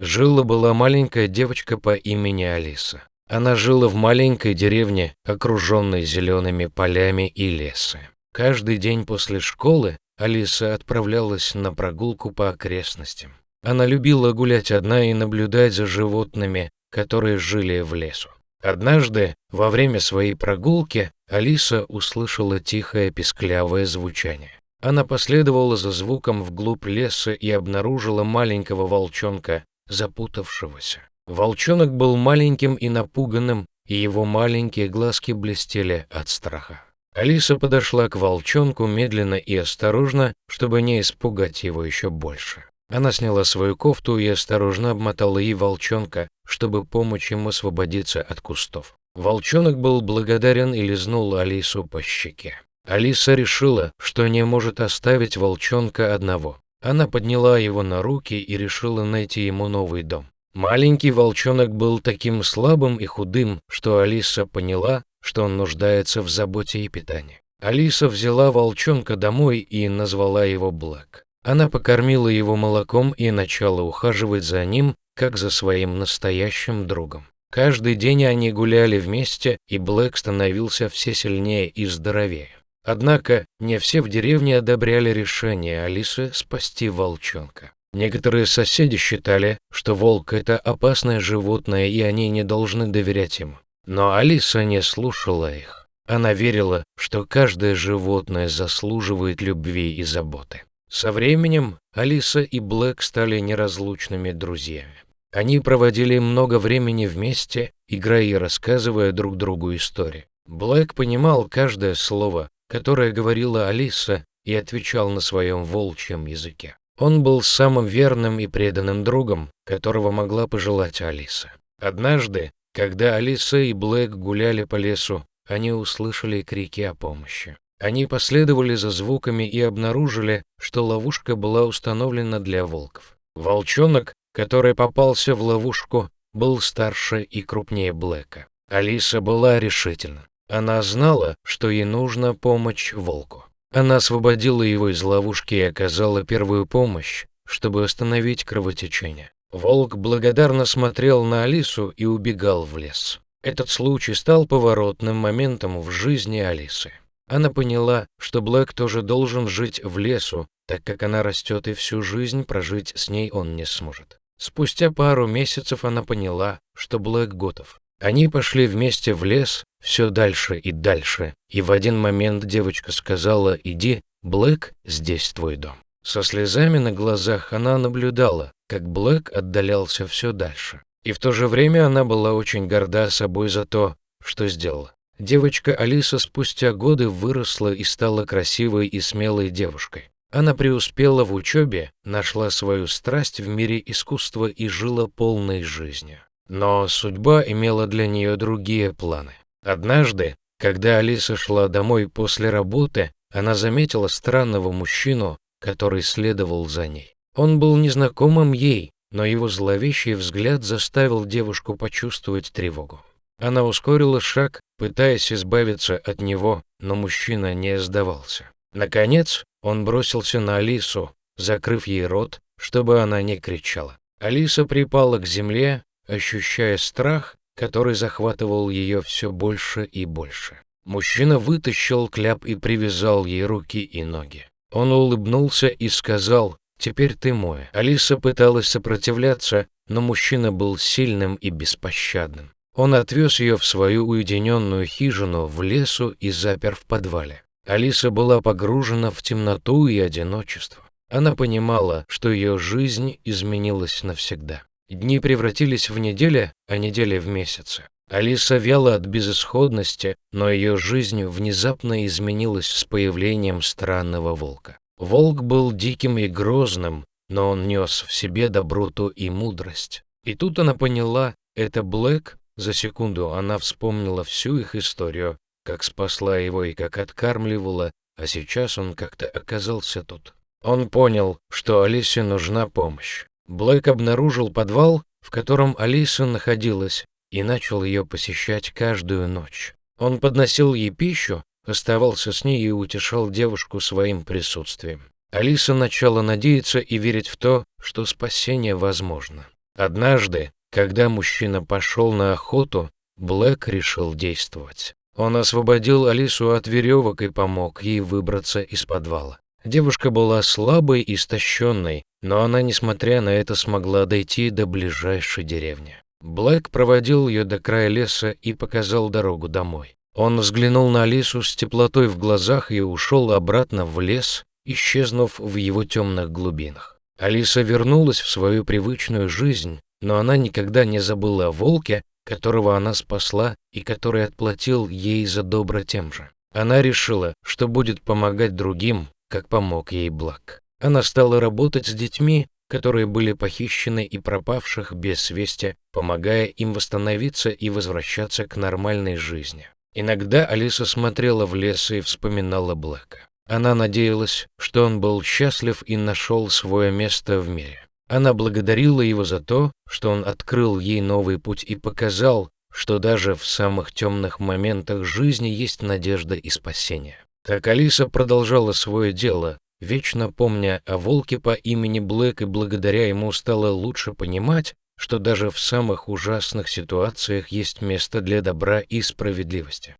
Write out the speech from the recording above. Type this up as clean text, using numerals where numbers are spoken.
Жила-была маленькая девочка по имени Алиса. Она жила в маленькой деревне, окруженной зелеными полями и лесом. Каждый день после школы Алиса отправлялась на прогулку по окрестностям. Она любила гулять одна и наблюдать за животными, которые жили в лесу. Однажды, во время своей прогулки, Алиса услышала тихое писклявое звучание. Она последовала за звуком вглубь леса и обнаружила маленького волчонка, запутавшегося. Волчонок был маленьким и напуганным, и его маленькие глазки блестели от страха. Алиса подошла к волчонку медленно и осторожно, чтобы не испугать его еще больше. Она сняла свою кофту и осторожно обмотала ей волчонка, чтобы помочь ему освободиться от кустов. Волчонок был благодарен и лизнул Алису по щеке. Алиса решила, что не может оставить волчонка одного. Она подняла его на руки и решила найти ему новый дом. Маленький волчонок был таким слабым и худым, что Алиса поняла, что он нуждается в заботе и питании. Алиса взяла волчонка домой и назвала его Блэк. Она покормила его молоком и начала ухаживать за ним, как за своим настоящим другом. Каждый день они гуляли вместе, и Блэк становился все сильнее и здоровее. Однако не все в деревне одобряли решение Алисы спасти волчонка. Некоторые соседи считали, что волк – это опасное животное, и они не должны доверять ему. Но Алиса не слушала их. Она верила, что каждое животное заслуживает любви и заботы. Со временем Алиса и Блэк стали неразлучными друзьями. Они проводили много времени вместе, играя и рассказывая друг другу истории. Блэк понимал каждое слово, которое говорила Алиса, и отвечал на своем волчьем языке. Он был самым верным и преданным другом, которого могла пожелать Алиса. Однажды, когда Алиса и Блэк гуляли по лесу, они услышали крики о помощи. Они последовали за звуками и обнаружили, что ловушка была установлена для волков. Волчонок, который попался в ловушку, был старше и крупнее Блэка. Алиса была решительна. Она знала, что ей нужно помочь волку. Она освободила его из ловушки и оказала первую помощь, чтобы остановить кровотечение. Волк благодарно смотрел на Алису и убегал в лес. Этот случай стал поворотным моментом в жизни Алисы. Она поняла, что Блэк тоже должен жить в лесу, так как она растет и всю жизнь прожить с ней он не сможет. Спустя пару месяцев она поняла, что Блэк готов. Они пошли вместе в лес, все дальше и дальше, и в один момент девочка сказала: «Иди, Блэк, здесь твой дом». Со слезами на глазах она наблюдала, как Блэк отдалялся все дальше. И в то же время она была очень горда собой за то, что сделала. Девочка Алиса спустя годы выросла и стала красивой и смелой девушкой. Она преуспела в учебе, нашла свою страсть в мире искусства и жила полной жизнью. Но судьба имела для нее другие планы. Однажды, когда Алиса шла домой после работы, она заметила странного мужчину, который следовал за ней. Он был незнакомым ей, но его зловещий взгляд заставил девушку почувствовать тревогу. Она ускорила шаг, пытаясь избавиться от него, но мужчина не сдавался. Наконец, он бросился на Алису, закрыв ей рот, чтобы она не кричала. Алиса припала к земле, ощущая страх, который захватывал ее все больше и больше. Мужчина вытащил кляп и привязал ей руки и ноги. Он улыбнулся и сказал: «Теперь ты мой». Алиса пыталась сопротивляться, но мужчина был сильным и беспощадным. Он отвез ее в свою уединенную хижину в лесу и запер в подвале. Алиса была погружена в темноту и одиночество. Она понимала, что ее жизнь изменилась навсегда. Дни превратились в недели, а недели в месяцы. Алиса вяла от безысходности, но ее жизнь внезапно изменилась с появлением странного волка. Волк был диким и грозным, но он нес в себе доброту и мудрость. И тут она поняла, это Блэк. За секунду она вспомнила всю их историю, как спасла его и как откармливала, а сейчас он как-то оказался тут. Он понял, что Алисе нужна помощь. Блэк обнаружил подвал, в котором Алиса находилась, и начал ее посещать каждую ночь. Он подносил ей пищу, оставался с ней и утешал девушку своим присутствием. Алиса начала надеяться и верить в то, что спасение возможно. Однажды, когда мужчина пошел на охоту, Блэк решил действовать. Он освободил Алису от веревок и помог ей выбраться из подвала. Девушка была слабой и истощенной, но она, несмотря на это, смогла дойти до ближайшей деревни. Блэк проводил ее до края леса и показал дорогу домой. Он взглянул на Алису с теплотой в глазах и ушел обратно в лес, исчезнув в его темных глубинах. Алиса вернулась в свою привычную жизнь, но она никогда не забыла о волке, которого она спасла и который отплатил ей за добро тем же. Она решила, что будет помогать другим, как помог ей Блэк. Она стала работать с детьми, которые были похищены и пропавших без вести, помогая им восстановиться и возвращаться к нормальной жизни. Иногда Алиса смотрела в лес и вспоминала Блэка. Она надеялась, что он был счастлив и нашел свое место в мире. Она благодарила его за то, что он открыл ей новый путь и показал, что даже в самых темных моментах жизни есть надежда и спасение. Так Алиса продолжала свое дело, вечно помня о волке по имени Блэк, и благодаря ему стала лучше понимать, что даже в самых ужасных ситуациях есть место для добра и справедливости.